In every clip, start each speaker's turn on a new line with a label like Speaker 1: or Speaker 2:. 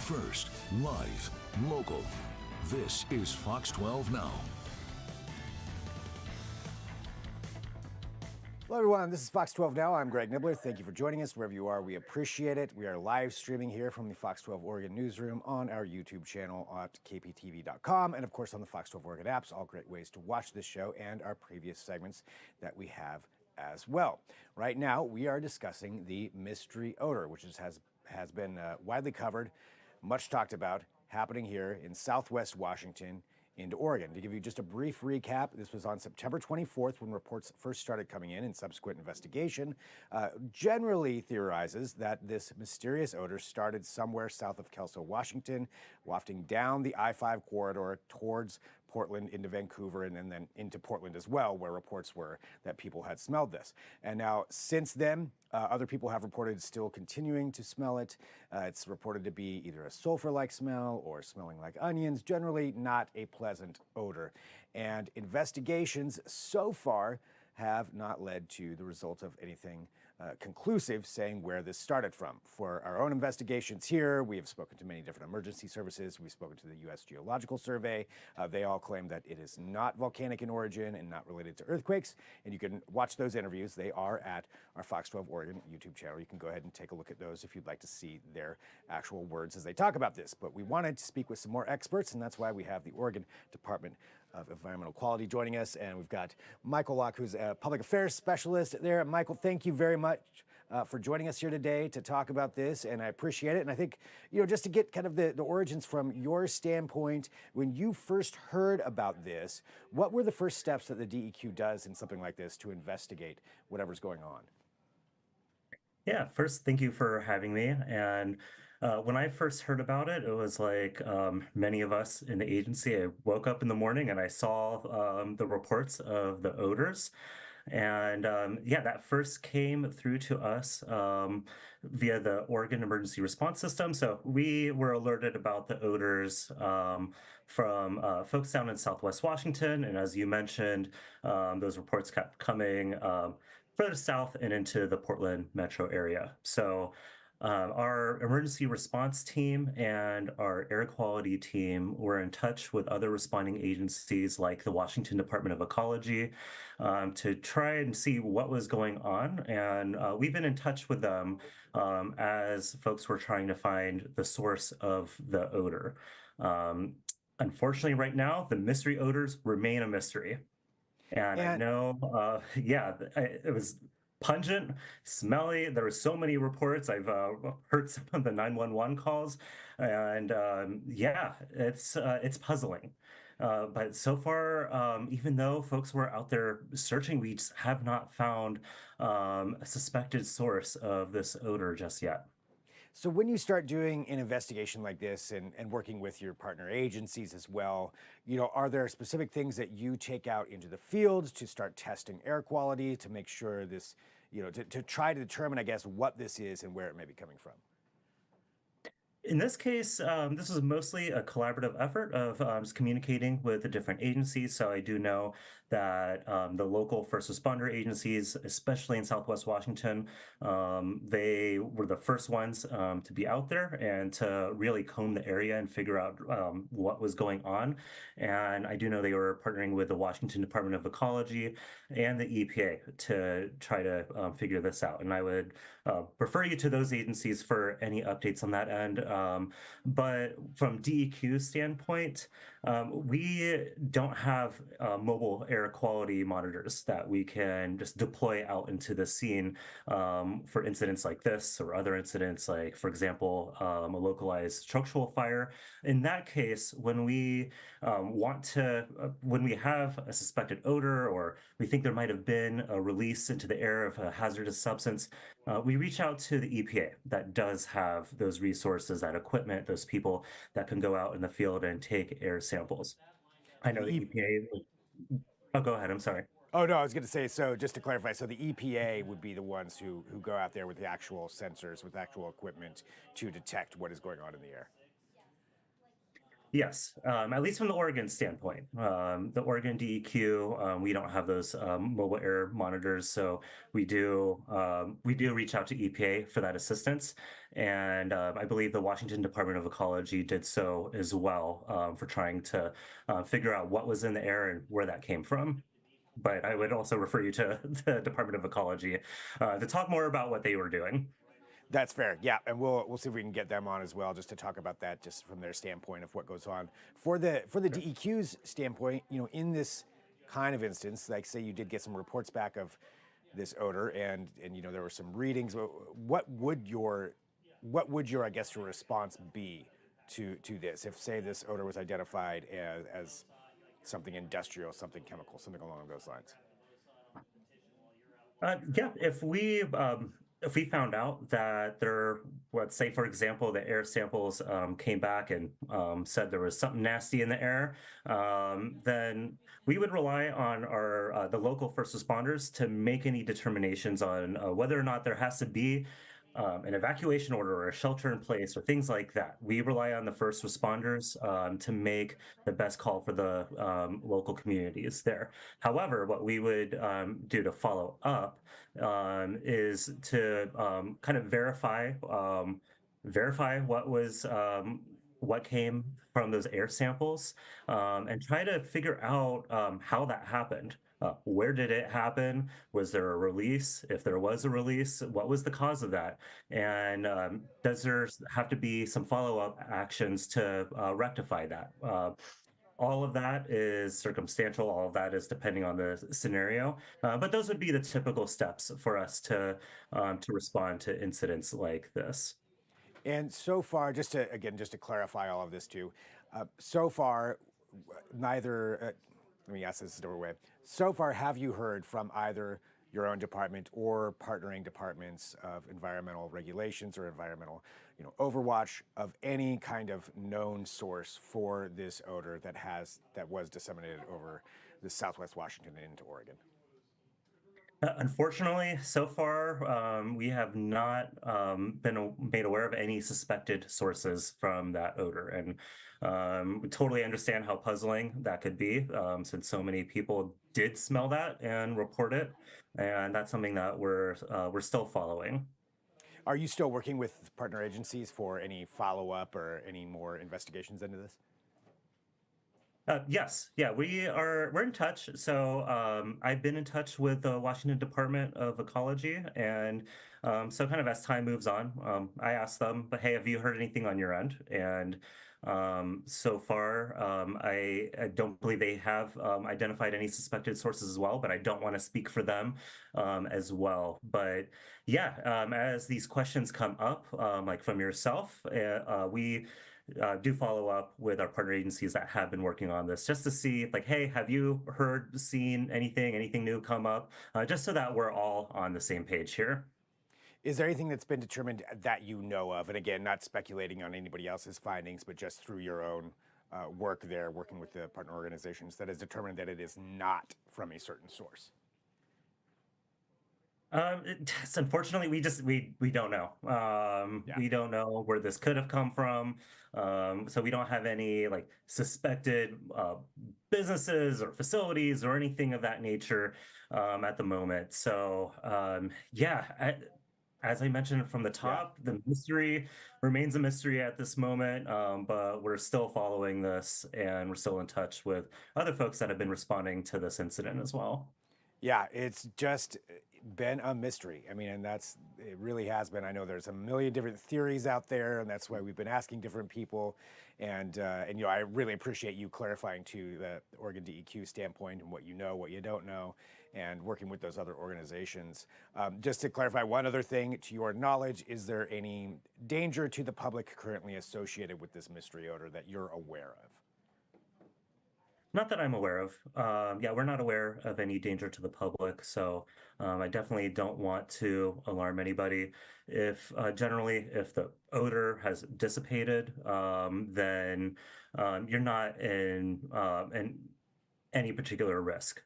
Speaker 1: First, live, local. This is Fox 12 Now.
Speaker 2: Hello, everyone. This is Fox 12 Now. I'm Greg Nibbler. Thank you for joining us wherever you are. We appreciate it. We are live streaming here from the Fox 12 Oregon newsroom on our YouTube channel at kptv.com and, of course, on the Fox 12 Oregon apps. All great ways to watch this show and our previous segments that we have as well. Right now, we are discussing the mystery odor, which has been widely covered, much talked about, happening here in Southwest Washington into Oregon. To give you just a brief recap, this was on September 24th when reports first started coming in, and subsequent investigation generally theorizes that this mysterious odor started somewhere south of Kelso, Washington, wafting down the I-5 corridor towards Portland into Vancouver and then into Portland as well, where reports were that people had smelled this. And now since then, other people have reported still continuing to smell it. It's reported to be either a sulfur-like smell or smelling like onions, generally not a pleasant odor. And investigations so far have not led to the result of anything conclusive saying where this started from. For our own investigations here, we have spoken to many different emergency services. We've spoken to the U.S. Geological Survey. They all claim that it is not volcanic in origin and not related to earthquakes. And you can watch those interviews. They are at our Fox 12 Oregon YouTube channel. You can go ahead and take a look at those if you'd like to see their actual words as they talk about this. But we wanted to speak with some more experts, and that's why we have the Oregon Department of Environmental Quality joining us, and we've got Michael Loch, who's a public affairs specialist there. Michael, thank you very much for joining us here today to talk about this, and I appreciate it. And I think, just to get kind of the origins from your standpoint, when you first heard about this, what were the first steps that the DEQ does in something like this to investigate whatever's going on?
Speaker 3: Yeah, first, thank you for having me. And when I first heard about it, it was like many of us in the agency. I woke up in the morning and I saw the reports of the odors. And yeah, that first came through to us via the Oregon Emergency Response System. So we were alerted about the odors from folks down in Southwest Washington. And as you mentioned, those reports kept coming further south and into the Portland metro area. So our emergency response team and our air quality team were in touch with other responding agencies like the Washington Department of Ecology to try and see what was going on. And we've been in touch with them as folks were trying to find the source of the odor. Unfortunately, right now, the mystery odors remain a mystery. And I know, yeah, it was pungent, smelly. There were so many reports. I've heard some of the 911 calls, and yeah, it's puzzling. But so far, even though folks were out there searching, we just have not found a suspected source of this odor just yet.
Speaker 2: So when you start doing an investigation like this and working with your partner agencies as well, are there specific things that you take out into the field to start testing air quality to make sure this, to try to determine, I guess, what this is and where it may be coming from?
Speaker 3: In this case, this is mostly a collaborative effort of just communicating with the different agencies. So I do know that the local first responder agencies, especially in Southwest Washington, they were the first ones to be out there and to really comb the area and figure out what was going on. And I do know they were partnering with the Washington Department of Ecology and the EPA to try to figure this out. And I would refer you to those agencies for any updates on that end. But from DEQ standpoint, we don't have mobile air quality monitors that we can just deploy out into the scene for incidents like this or other incidents like, for example, a localized structural fire. In that case, when we when we have a suspected odor or we think there might have been a release into the air of a hazardous substance, we reach out to the EPA that does have those resources, that equipment, those people that can go out in the field and take air samples. I know the EPA. Oh, go ahead. I'm sorry.
Speaker 2: Oh, no, I was going to say, so just to clarify, so the EPA would be the ones who go out there with the actual sensors, with actual equipment to detect what is going on in the air.
Speaker 3: Yes, at least from the Oregon standpoint. The Oregon DEQ, we don't have those mobile air monitors, so we do reach out to EPA for that assistance, and I believe the Washington Department of Ecology did so as well for trying to figure out what was in the air and where that came from. But I would also refer you to the Department of Ecology to talk more about what they were doing.
Speaker 2: That's fair. Yeah, and we'll see if we can get them on as well, just to talk about that, just from their standpoint of what goes on. For the DEQ's standpoint, in this kind of instance, like say you did get some reports back of this odor, and there were some readings. What would your I guess your response be to this if say this odor was identified as something industrial, something chemical, something along those lines?
Speaker 3: Yeah, if we found out that there, let's say for example, the air samples came back and said there was something nasty in the air, then we would rely on our the local first responders to make any determinations on whether or not there has to be an evacuation order or a shelter in place or things like that. We rely on the first responders to make the best call for the local communities there. However, what we would do to follow up is to kind of verify what came from those air samples, and try to figure out how that happened. Where did it happen? Was there a release? If there was a release, what was the cause of that? And does there have to be some follow-up actions to rectify that? All of that is circumstantial. All of that is depending on the scenario. But those would be the typical steps for us to respond to incidents like this.
Speaker 2: And so far, just to clarify all of this too, so far, neither. Let me ask this a different way. So far, have you heard from either your own department or partnering departments of environmental regulations or environmental, overwatch of any kind of known source for this odor that was disseminated over the Southwest Washington and into Oregon?
Speaker 3: Unfortunately, so far, we have not made aware of any suspected sources from that odor. And we totally understand how puzzling that could be, since so many people did smell that and report it. And that's something that we're still following.
Speaker 2: Are you still working with partner agencies for any follow up or any more investigations into this?
Speaker 3: Yes, yeah, we're in touch. So I've been in touch with the Washington Department of Ecology, and so kind of as time moves on, I asked them, but hey, have you heard anything on your end? And so far, I don't believe they have identified any suspected sources as well, but I don't want to speak for them as well. But yeah, as these questions come up, like from yourself, we do follow up with our partner agencies that have been working on this just to see like, hey, have you heard, seen anything new come up? Just so that we're all on the same page here.
Speaker 2: Is there anything that's been determined that you know of? And again, not speculating on anybody else's findings, but just through your own work there, working with the partner organizations, that has determined that it is not from a certain source?
Speaker 3: Unfortunately, we don't know.
Speaker 2: Yeah.
Speaker 3: We don't know where this could have come from. So we don't have any like suspected businesses or facilities or anything of that nature at the moment. So yeah, as I mentioned from the
Speaker 2: Yeah.
Speaker 3: top, the mystery remains a mystery at this moment. But we're still following this, and we're still in touch with other folks that have been responding to this incident as well.
Speaker 2: Yeah, it's just been a mystery. I mean, and it really has been. I know there's a million different theories out there, and that's why we've been asking different people. And I really appreciate you clarifying to the Oregon DEQ standpoint and what you know, what you don't know, and working with those other organizations. Just to clarify one other thing, to your knowledge, is there any danger to the public currently associated with this mystery odor that you're aware of?
Speaker 3: Not that I'm aware of. Yeah, we're not aware of any danger to the public, so I definitely don't want to alarm anybody. If generally, if the odor has dissipated, then you're not in any particular risk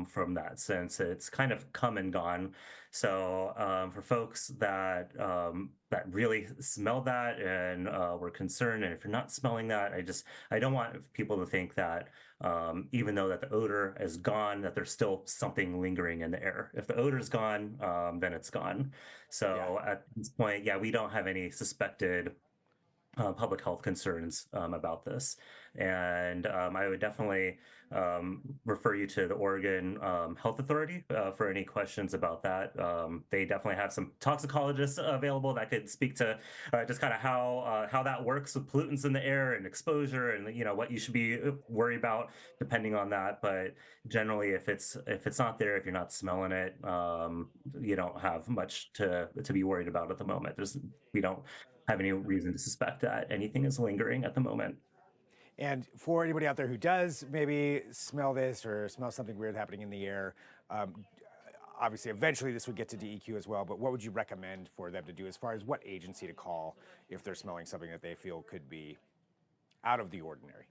Speaker 3: from that, since it's kind of come and gone. So for folks that really smell that and were concerned, and if you're not smelling that, I don't want people to think that even though that the odor is gone, that there's still something lingering in the air. If the odor is gone, then it's gone.
Speaker 2: Yeah.
Speaker 3: So at this point, yeah, we don't have any suspected public health concerns about this. And I would definitely refer you to the Oregon Health Authority for any questions about that. They definitely have some toxicologists available that could speak to just kind of how that works with pollutants in the air and exposure, and what you should be worried about depending on that. But generally, if it's not there, if you're not smelling it, you don't have much to be worried about at the moment. We don't have any reason to suspect that anything is lingering at the moment.
Speaker 2: And for anybody out there who does maybe smell this or smell something weird happening in the air, um, obviously eventually this would get to DEQ as well, but what would you recommend for them to do as far as what agency to call if they're smelling something that they feel could be out of the ordinary?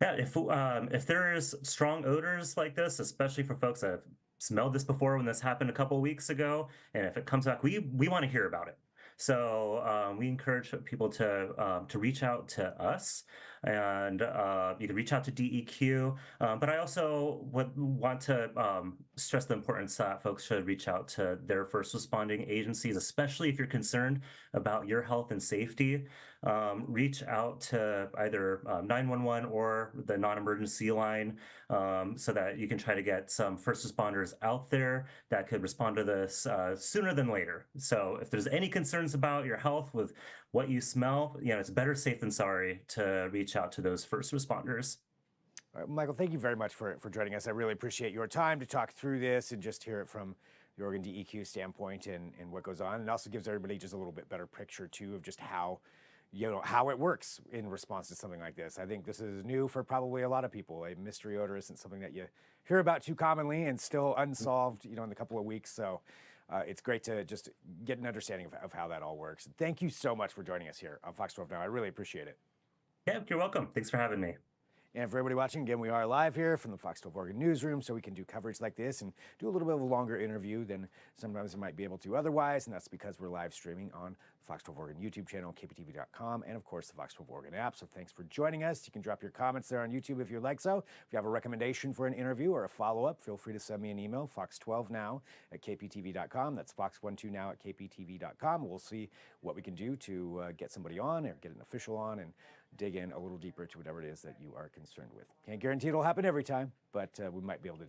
Speaker 3: Yeah, if there's strong odors like this, especially for folks that have smelled this before when this happened a couple of weeks ago, and if it comes back, we want to hear about it. So we encourage people to reach out to us, and you can reach out to DEQ. But I also would want to stress the importance that folks should reach out to their first responding agencies, especially if you're concerned about your health and safety. Reach out to either 911 or the non-emergency line, so that you can try to get some first responders out there that could respond to this sooner than later. So if there's any concerns about your health with what you smell, it's better safe than sorry to reach out to those first responders.
Speaker 2: All right, Michael, thank you very much for joining us. I really appreciate your time to talk through this and just hear it from the Oregon DEQ standpoint and what goes on. And also gives everybody just a little bit better picture too of just how how it works in response to something like this. I think this is new for probably a lot of people. A mystery odor isn't something that you hear about too commonly and still unsolved, in the couple of weeks. So it's great to just get an understanding of how that all works. Thank you so much for joining us here on Fox 12 Now. I really appreciate it.
Speaker 3: Yeah, you're welcome. Thanks for having me.
Speaker 2: And for everybody watching, again, we are live here from the Fox 12 Oregon newsroom, so we can do coverage like this and do a little bit of a longer interview than sometimes we might be able to otherwise, and that's because we're live streaming on the Fox 12 Oregon YouTube channel, KPTV.com, and of course the Fox 12 Oregon app. So thanks for joining us. You can drop your comments there on YouTube if you'd like so. If you have a recommendation for an interview or a follow-up, feel free to send me an email, fox12now at kptv.com. That's fox12now at kptv.com. We'll see what we can do to get somebody on or get an official on and dig in a little deeper to whatever it is that you are concerned with. Can't guarantee it'll happen every time, but we might be able to